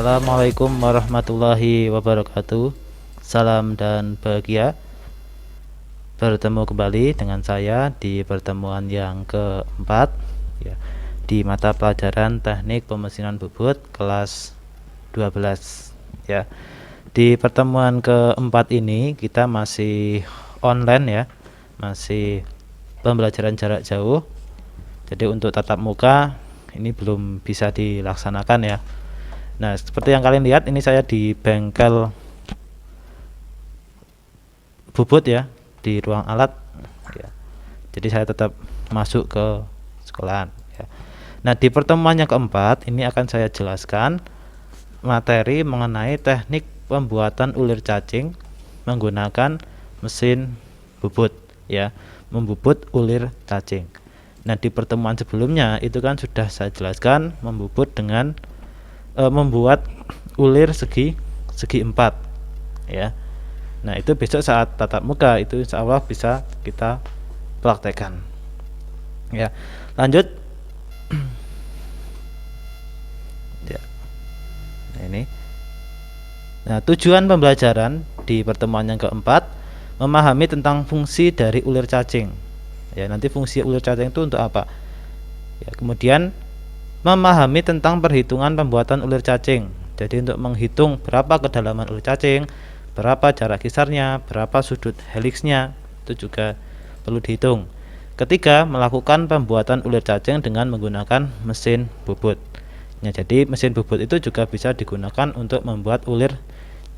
Assalamualaikum warahmatullahi wabarakatuh. Salam dan bahagia. Bertemu kembali dengan saya di pertemuan yang keempat ya, di mata pelajaran Teknik Pemesinan Bubut kelas 12 ya. Di pertemuan keempat ini kita masih online ya, masih pembelajaran jarak jauh. Jadi untuk tatap muka ini belum bisa dilaksanakan ya. Nah, seperti yang kalian lihat, ini saya di bengkel bubut ya, di ruang alat ya. Jadi saya tetap masuk ke sekolahan ya. Nah, di pertemuan yang keempat ini akan saya jelaskan materi mengenai teknik pembuatan ulir cacing menggunakan mesin bubut ya, membubut ulir cacing. Nah, di pertemuan sebelumnya itu kan sudah saya jelaskan membubut dengan membuat ulir segi 4 ya. Nah, itu besok saat tatap muka itu insya Allah bisa kita praktekkan ya. Lanjut ya. Nah, ini tujuan pembelajaran di pertemuan yang keempat memahami tentang fungsi dari ulir cacing ya. Nanti fungsi ulir cacing itu untuk apa ya. Kemudian memahami tentang perhitungan pembuatan ulir cacing. Jadi untuk menghitung berapa kedalaman ulir cacing, berapa jarak kisarnya, berapa sudut heliksnya, itu juga perlu dihitung. Ketiga, melakukan pembuatan ulir cacing dengan menggunakan mesin bubut. Ya, jadi mesin bubut itu juga bisa digunakan untuk membuat ulir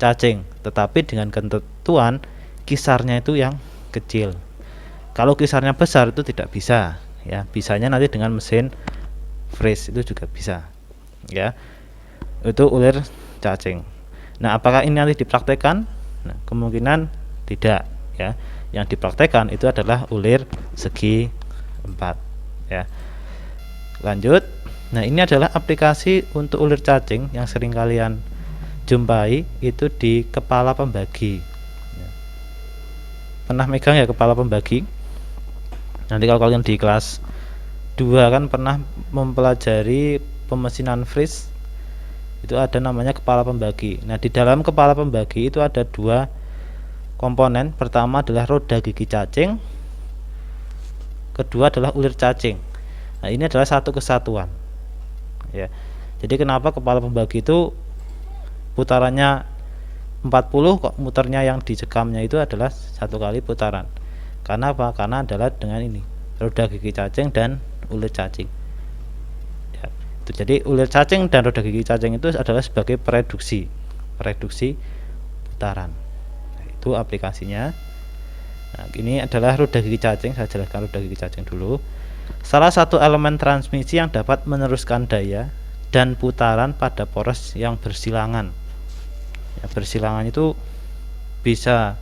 cacing, tetapi dengan ketentuan kisarnya itu yang kecil. Kalau kisarnya besar itu tidak bisa ya. Bisanya nanti dengan mesin freeze itu juga bisa ya, itu ulir cacing. Nah, apakah ini nanti dipraktekkan? Nah, kemungkinan tidak ya. Yang dipraktekkan itu adalah ulir segi 4 ya. Lanjut. Nah, ini adalah aplikasi untuk ulir cacing yang sering kalian jumpai itu di kepala pembagi ya. Pernah megang ya kepala pembagi? Nanti kalau kalian di kelas 2 kan pernah mempelajari pemesinan freeze, itu ada namanya kepala pembagi. Nah, di dalam kepala pembagi itu ada dua komponen. Pertama adalah roda gigi cacing, kedua adalah ulir cacing. Nah, ini adalah satu kesatuan ya. Jadi kenapa kepala pembagi itu putarannya 40 kok muternya yang dicekamnya itu adalah satu kali putaran? Karena apa? Karena adalah dengan ini roda gigi cacing dan ulir cacing ya. Itu jadi ulir cacing dan roda gigi cacing itu adalah sebagai pereduksi putaran. Nah, itu aplikasinya. Nah, ini adalah roda gigi cacing. Saya jelaskan roda gigi cacing dulu. Salah satu elemen transmisi yang dapat meneruskan daya dan putaran pada poros yang bersilangan ya. Bersilangan itu bisa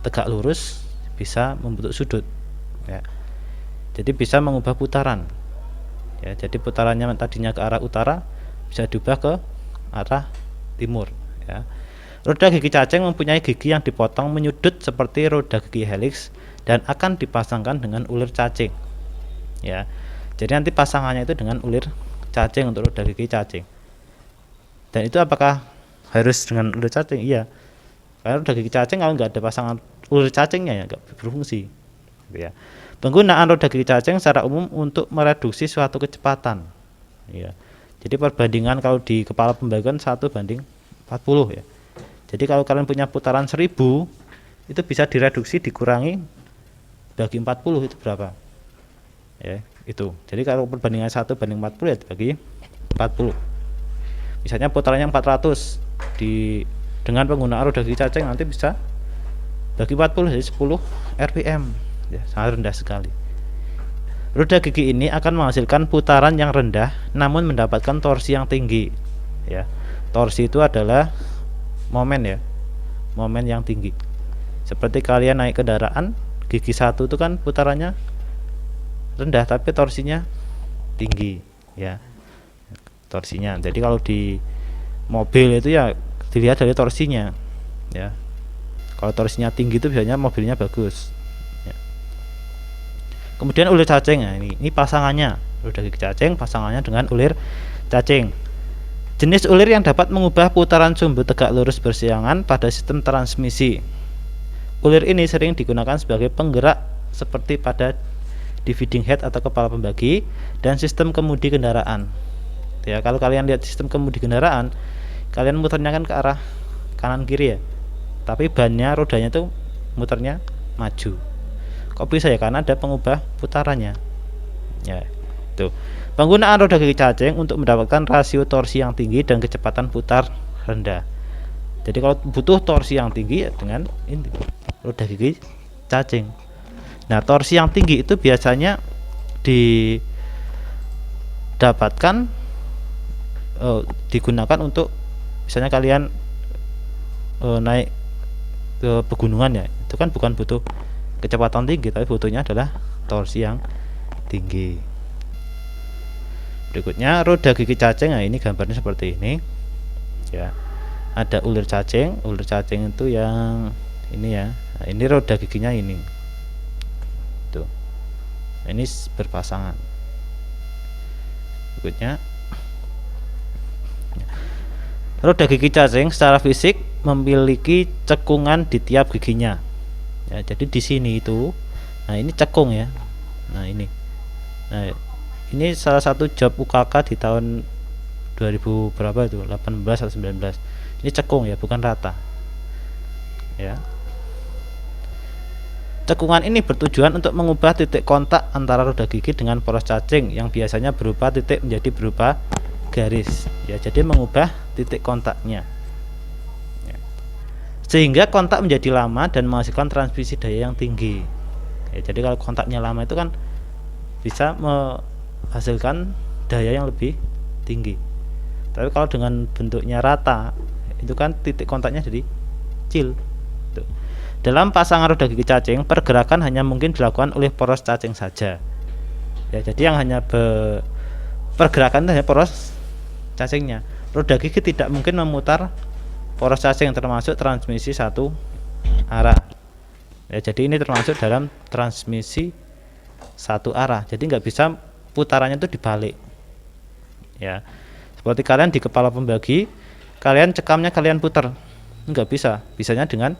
tegak lurus, bisa membentuk sudut ya. Jadi bisa mengubah putaran ya. Jadi putarannya tadinya ke arah utara bisa diubah ke arah timur ya. Roda gigi cacing mempunyai gigi yang dipotong menyudut seperti roda gigi heliks dan akan dipasangkan dengan ulir cacing ya. Jadi nanti pasangannya itu dengan ulir cacing untuk roda gigi cacing. Dan itu apakah harus dengan ulir cacing? Iya, karena roda gigi cacing kalau nggak ada pasangan ulir cacingnya ya nggak berfungsi gitu ya. Penggunaan roda gigi cacing secara umum untuk mereduksi suatu kecepatan ya. Jadi perbandingan kalau di kepala pembagian 1:40 ya. Jadi kalau kalian punya putaran 1000 itu bisa direduksi dikurangi bagi 40 itu berapa ya, itu. Jadi kalau perbandingan 1:40 ya dibagi 40. Misalnya putarannya 400 dengan penggunaan roda gigi cacing nanti bisa bagi 40 jadi 10 rpm ya, sangat rendah sekali. Roda gigi ini akan menghasilkan putaran yang rendah namun mendapatkan torsi yang tinggi ya. Torsi itu adalah momen ya, momen yang tinggi. Seperti kalian naik kendaraan gigi 1 itu kan putarannya rendah tapi torsinya tinggi ya, torsinya. Jadi kalau di mobil itu ya dilihat dari torsinya ya. Kalau torsinya tinggi itu biasanya mobilnya bagus ya. Kemudian ulir cacing, nah ini pasangannya roda gigi cacing pasangannya dengan ulir cacing. Jenis ulir yang dapat mengubah putaran sumbu tegak lurus bersilangan pada sistem transmisi. Ulir ini sering digunakan sebagai penggerak seperti pada dividing head atau kepala pembagi dan sistem kemudi kendaraan. Ya, kalau kalian lihat sistem kemudi kendaraan, kalian muternya kan ke arah kanan kiri ya. Tapi bannya, rodanya tuh muternya maju. Kok bisa ya? Karena ada pengubah putarannya. Ya, tuh. Penggunaan roda gigi cacing untuk mendapatkan rasio torsi yang tinggi dan kecepatan putar rendah. Jadi kalau butuh torsi yang tinggi ya dengan ini roda gigi cacing. Nah, torsi yang tinggi itu biasanya digunakan untuk misalnya kalian naik ke pegunungan ya. Itu kan bukan butuh kecepatan tinggi, tapi butuhnya adalah torsi yang tinggi. Berikutnya roda gigi cacing. Nah, ini gambarnya seperti ini ya. Ada ulir cacing itu yang ini ya. Nah, ini roda giginya ini tuh, ini berpasangan. Berikutnya roda gigi cacing secara fisik memiliki cekungan di tiap giginya ya. Jadi di sini itu, nah ini cekung ya. Nah ini salah satu job UKK di tahun 2000 berapa itu, 18 atau 19. Ini cekung ya, bukan rata ya. Cekungan ini bertujuan untuk mengubah titik kontak antara roda gigi dengan poros cacing yang biasanya berupa titik menjadi berupa garis ya. Jadi mengubah titik kontaknya ya, sehingga kontak menjadi lama dan menghasilkan transmisi daya yang tinggi ya. Jadi kalau kontaknya lama itu kan bisa menghasilkan daya yang lebih tinggi. Tapi kalau dengan bentuknya rata itu kan titik kontaknya jadi kecil. Tuh. Dalam pasangan roda gigi cacing, pergerakan hanya mungkin dilakukan oleh poros cacing saja ya. Jadi yang hanya pergerakan hanya poros cacingnya. Roda gigi tidak mungkin memutar poros cacing, termasuk transmisi satu arah ya. Jadi ini termasuk dalam transmisi satu arah. Jadi nggak bisa putarannya itu dibalik ya. Seperti kalian di kepala pembagi, kalian cekamnya kalian putar, nggak bisa. Bisanya dengan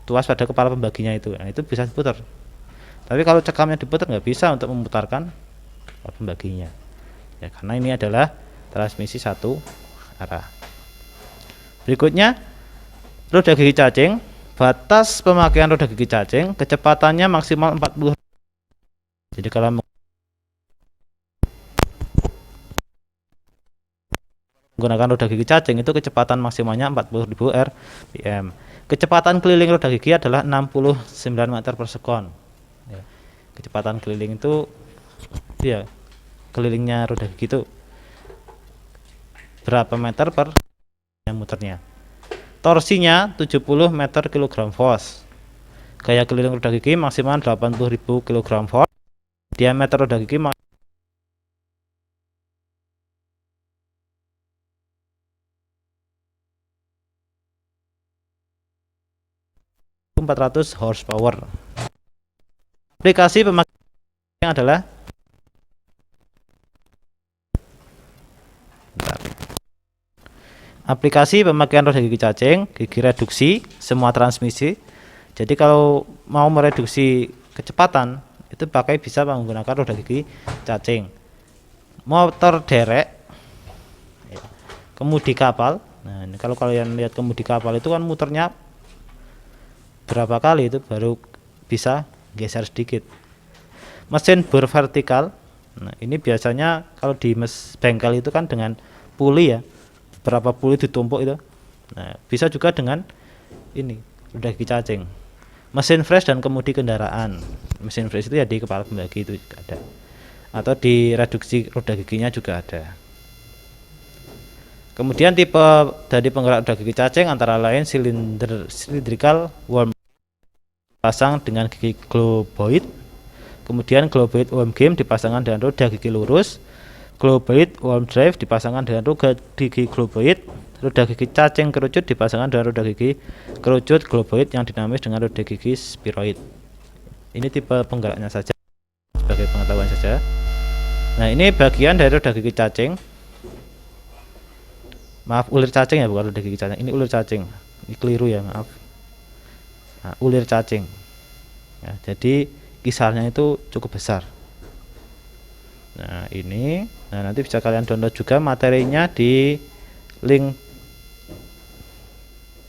tuas pada kepala pembaginya itu. Nah, itu bisa diputar. Tapi kalau cekamnya diputar nggak bisa untuk memutarkan pembaginya ya, karena ini adalah transmisi satu arah. Berikutnya roda gigi cacing. Batas pemakaian roda gigi cacing, kecepatannya maksimal 40. Jadi kalau menggunakan roda gigi cacing itu kecepatan maksimalnya 40.000 rpm. Kecepatan keliling roda gigi adalah 69 meter per sekon ya. Kecepatan keliling itu ya, kelilingnya roda gigi itu berapa meter per muternya. Torsinya 70 meter kilogram force. Gaya keliling roda gigi maksimal 80.000 kg force. Diameter roda gigi 400 horsepower. Aplikasi pemakaian adalah aplikasi pemakaian roda gigi cacing, gigi reduksi, semua transmisi. Jadi kalau mau mereduksi kecepatan itu bisa menggunakan roda gigi cacing. Motor derek, kemudi kapal. Nah, ini kalau kalian lihat kemudi kapal itu kan muternya berapa kali itu baru bisa geser sedikit. Mesin bor vertikal. Nah, ini biasanya kalau di bengkel itu kan dengan puli ya. Berapa puli ditumpuk itu. Nah, bisa juga dengan ini roda gigi cacing. Mesin fresh dan kemudi kendaraan. Mesin fresh itu ya di kepala pembagi itu juga ada. Atau di reduksi roda giginya juga ada. Kemudian tipe dari penggerak roda gigi cacing antara lain cylindrical worm pasang dengan gigi globoid. Kemudian globoid worm game dipasangkan dengan roda gigi lurus. Globoid worm drive dipasangkan dengan roda gigi globoid. Roda gigi cacing kerucut dipasangkan dengan roda gigi kerucut globoid yang dinamis dengan roda gigi spheroid. Ini tipe penggeraknya saja sebagai pengetahuan saja. Nah, ini bagian dari roda gigi cacing. Maaf, ulir cacing ya, bukan roda gigi cacing. Ini ulir cacing. Ini keliru ya, maaf. Nah, ulir cacing. Ya, jadi kisarnya itu cukup besar. Nah, ini. Nah, nanti bisa kalian download juga materinya di link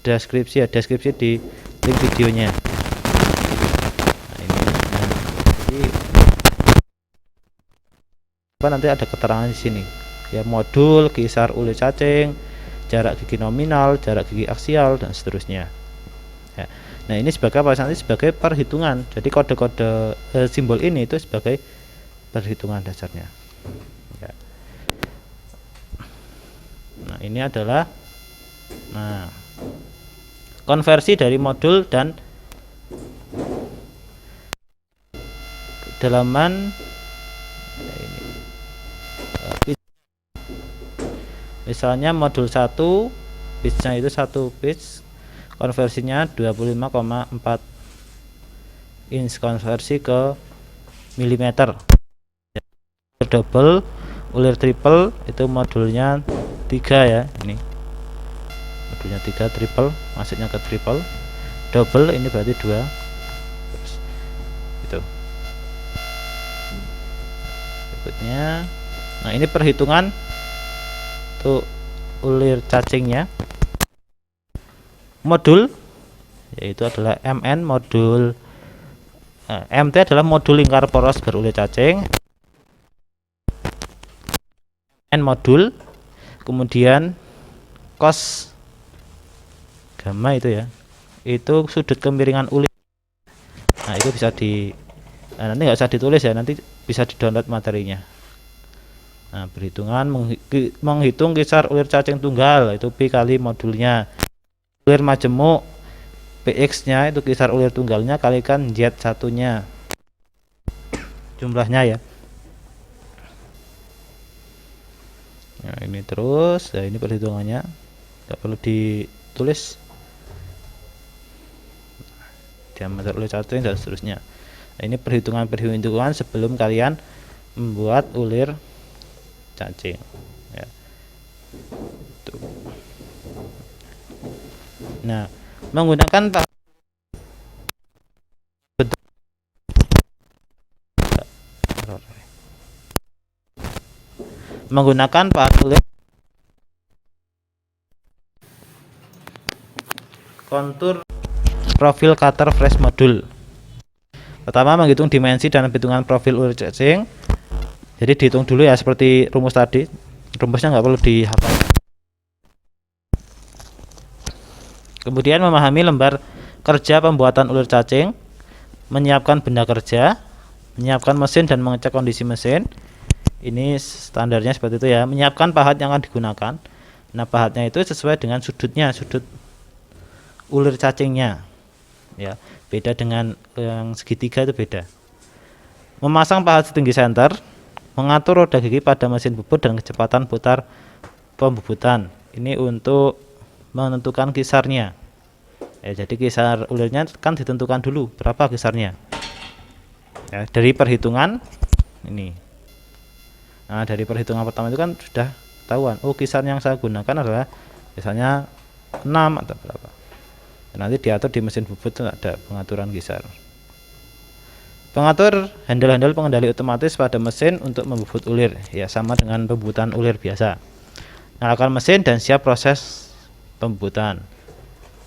deskripsi ya, deskripsi di link videonya. Nah, ini. Nah, nanti ada keterangan di sini. Ya, modul, kisar ulir cacing, jarak gigi nominal, jarak gigi aksial, dan seterusnya ya. Nah, ini sebagai apa? Nanti sebagai perhitungan. Jadi kode-kode simbol ini itu sebagai perhitungan dasarnya ya. Nah, ini adalah konversi dari modul dan kedalaman. Misalnya modul 1 pitch-nya itu 1 pitch, konversinya 25,4 inch konversi ke milimeter. Double, ulir triple itu modulnya 3 ya, ini modulnya 3, triple masuknya ke triple, double ini berarti 2. Terus itu berikutnya. Nah, ini perhitungan untuk ulir cacingnya. Modul yaitu adalah MN, modul MT adalah modul lingkar poros berulir cacing, N modul, kemudian cos gamma itu ya, itu sudut kemiringan ulir. Nah, itu bisa nanti nggak usah ditulis ya, nanti bisa di download materinya. Nah, perhitungan menghitung kisar ulir cacing tunggal itu Pi kali modulnya. Ulir majemuk Px nya itu kisar ulir tunggalnya kalikan Z satunya, jumlahnya ya. Nah, ini terus ya, ini perhitungannya nggak perlu ditulis, diameter ulir cacing dan seterusnya. Nah, ini perhitungan sebelum kalian membuat ulir cacing ya. Nah, menggunakan pahat ulir kontur profil cutter flash modul. Pertama, menghitung dimensi dan perhitungan profil ulir cacing. Jadi dihitung dulu ya, seperti rumus tadi. Rumusnya nggak perlu dihafal. Kemudian memahami lembar kerja pembuatan ulir cacing, menyiapkan benda kerja, menyiapkan mesin dan mengecek kondisi mesin. Ini standarnya seperti itu ya. Menyiapkan pahat yang akan digunakan. Nah, pahatnya itu sesuai dengan sudutnya, sudut ulir cacingnya ya. Beda dengan yang segitiga, itu beda. Memasang pahat setinggi senter, mengatur roda gigi pada mesin bubut dan kecepatan putar pembubutan. Ini untuk menentukan kisarnya ya. Jadi kisar ulirnya kan ditentukan dulu berapa kisarnya ya, dari perhitungan ini. Nah, dari perhitungan pertama itu kan sudah ketahuan, oh kisar yang saya gunakan adalah misalnya 6 atau berapa. Nanti diatur di mesin bubut itu ada pengaturan kisar. Pengatur handle-handle pengendali otomatis pada mesin untuk membubut ulir ya, sama dengan pembubutan ulir biasa. Nyalakan mesin dan siap proses pembubutan.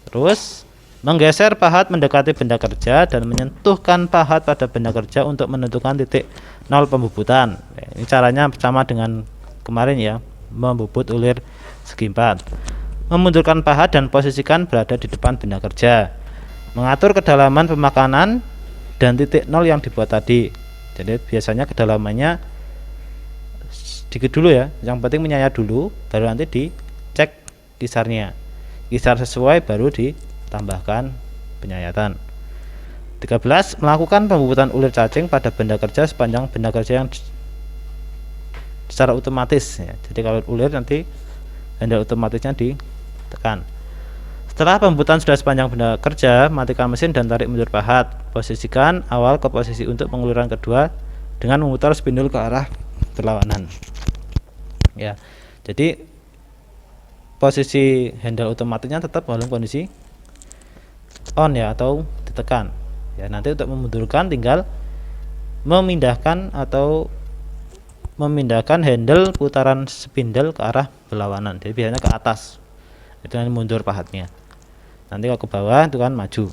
Terus menggeser pahat mendekati benda kerja dan menyentuhkan pahat pada benda kerja untuk menentukan titik nol pembubutan. Ini caranya sama dengan kemarin ya, membubut ulir segi 4. Memundurkan pahat dan posisikan berada di depan benda kerja. Mengatur kedalaman pemakanan dan titik nol yang dibuat tadi. Jadi biasanya kedalamannya sedikit dulu ya, yang penting menyayat dulu, baru nanti dicek kisarnya. Kisar sesuai baru ditambahkan penyayatan. 13. Melakukan pembubutan ulir cacing pada benda kerja sepanjang benda kerja yang secara otomatis ya. Jadi kalau ulir nanti handle otomatisnya ditekan. Setelah pembubutan sudah sepanjang benda kerja, matikan mesin dan tarik mundur pahat. Posisikan awal ke posisi untuk penguliran kedua dengan memutar spindle ke arah berlawanan. Ya, jadi posisi handle otomatisnya tetap dalam kondisi on ya, atau ditekan ya. Nanti untuk memundurkan tinggal memindahkan handle putaran spindle ke arah berlawanan, jadi biasanya ke atas itu nanti mundur pahatnya, nanti kalau ke bawah itu kan maju.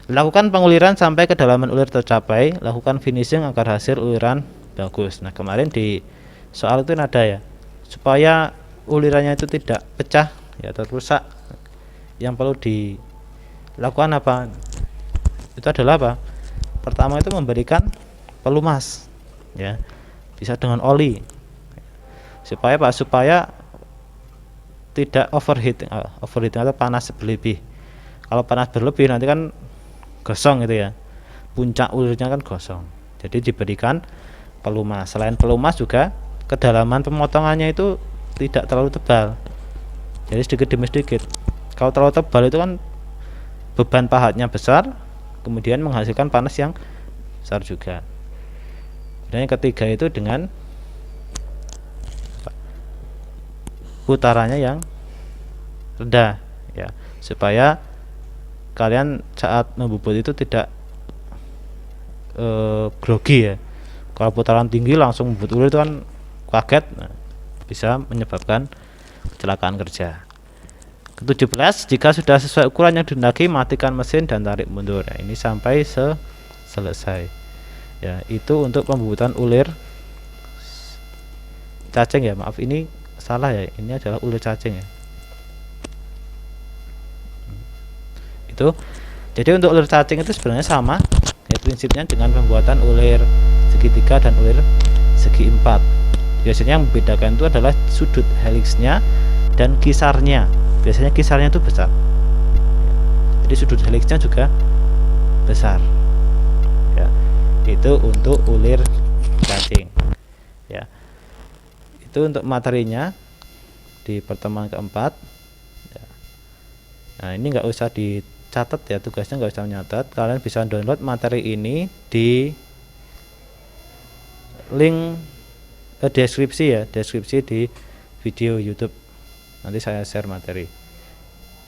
Lakukan penguliran sampai kedalaman ulir tercapai, lakukan finishing agar hasil uliran bagus. Nah kemarin di soal itu ada ya, supaya ulirannya itu tidak pecah ya atau rusak, yang perlu dilakukan apa? Itu adalah apa? Pertama itu memberikan pelumas ya, bisa dengan oli, supaya tidak overheating atau panas berlebih. Kalau panas berlebih nanti kan gosong gitu ya, puncak ulirnya kan gosong, jadi diberikan pelumas. Selain pelumas juga kedalaman pemotongannya itu tidak terlalu tebal, jadi sedikit demi sedikit. Kalau terlalu tebal itu kan beban pahatnya besar, kemudian menghasilkan panas yang besar juga. Dan yang ketiga itu dengan putarannya yang rendah ya, supaya kalian saat membubut itu tidak grogi ya. Kalau putaran tinggi langsung membubut ulir itu kan kaget, nah, bisa menyebabkan kecelakaan kerja. Ke-17, jika sudah sesuai ukuran yang dihendaki, matikan mesin dan tarik mundur. Nah, ini sampai selesai ya. Itu untuk pembubutan ulir cacing ya, maaf ini salah ya, ini adalah ulir cacing ya. Itu jadi untuk ulir cacing itu sebenarnya sama ya prinsipnya dengan pembuatan ulir segitiga dan ulir segi empat. Biasanya yang membedakan itu adalah sudut heliksnya dan kisarnya. Biasanya kisarnya itu besar, jadi sudut heliksnya juga besar ya. Itu untuk ulir cacing ya. Itu untuk materinya di pertemuan keempat ya. Nah ini nggak usah dicatat ya, tugasnya nggak usah menyatat. Kalian bisa download materi ini di link deskripsi ya, deskripsi di video YouTube. Nanti saya share materi.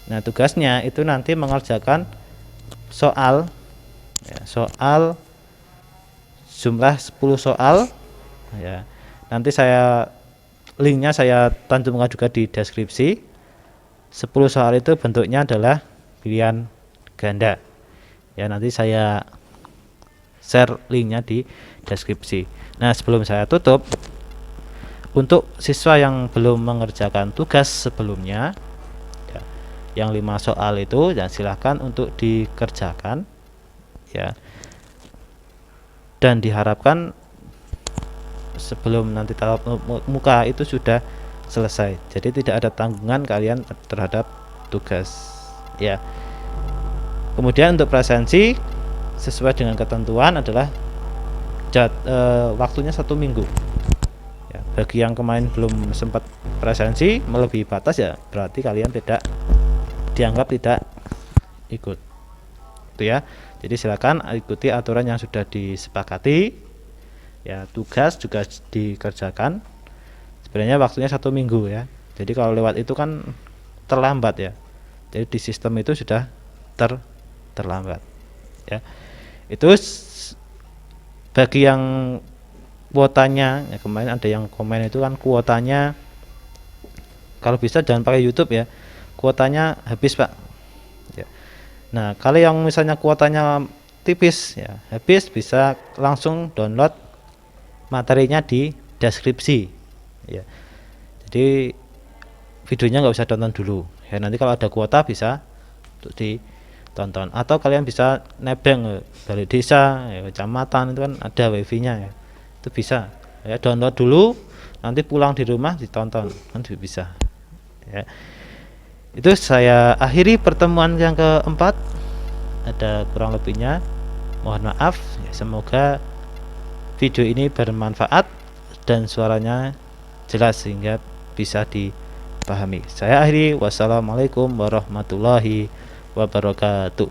Nah tugasnya itu nanti mengerjakan soal ya, soal jumlah 10 soal ya. Nanti linknya saya cantumkan juga di deskripsi. 10 soal itu bentuknya adalah pilihan ganda ya, nanti saya share linknya di deskripsi. Nah sebelum saya tutup, untuk siswa yang belum mengerjakan tugas sebelumnya ya, yang 5 soal itu ya silahkan untuk dikerjakan ya, dan diharapkan sebelum nanti tatap muka itu sudah selesai, jadi tidak ada tanggungan kalian terhadap tugas ya. Kemudian untuk presensi sesuai dengan ketentuan adalah waktunya 1 minggu ya. Bagi yang kemarin belum sempat presensi melebihi batas ya berarti kalian tidak dianggap tidak ikut itu ya. Jadi silakan ikuti aturan yang sudah disepakati ya. Tugas juga dikerjakan, sebenarnya waktunya 1 minggu ya. Jadi kalau lewat itu kan terlambat ya, jadi di sistem itu sudah terlambat ya. Itu bagi yang kuotanya ya, kemarin ada yang komen itu kan kuotanya kalau bisa jangan pakai YouTube ya, kuotanya habis Pak ya. Nah kalau yang misalnya kuotanya tipis ya habis, bisa langsung download materinya di deskripsi ya. Jadi videonya nggak usah tonton dulu ya, nanti kalau ada kuota bisa untuk ditonton, atau kalian bisa nebeng dari desa ya, kecamatan itu kan ada wifi nya ya, itu bisa ya, download dulu nanti pulang di rumah ditonton kan bisa ya. Itu saya akhiri pertemuan yang keempat, ada kurang lebihnya mohon maaf ya. Semoga video ini bermanfaat dan suaranya jelas sehingga bisa dipahami. Saya akhiri, wassalamualaikum warahmatullahi wabarakatuh.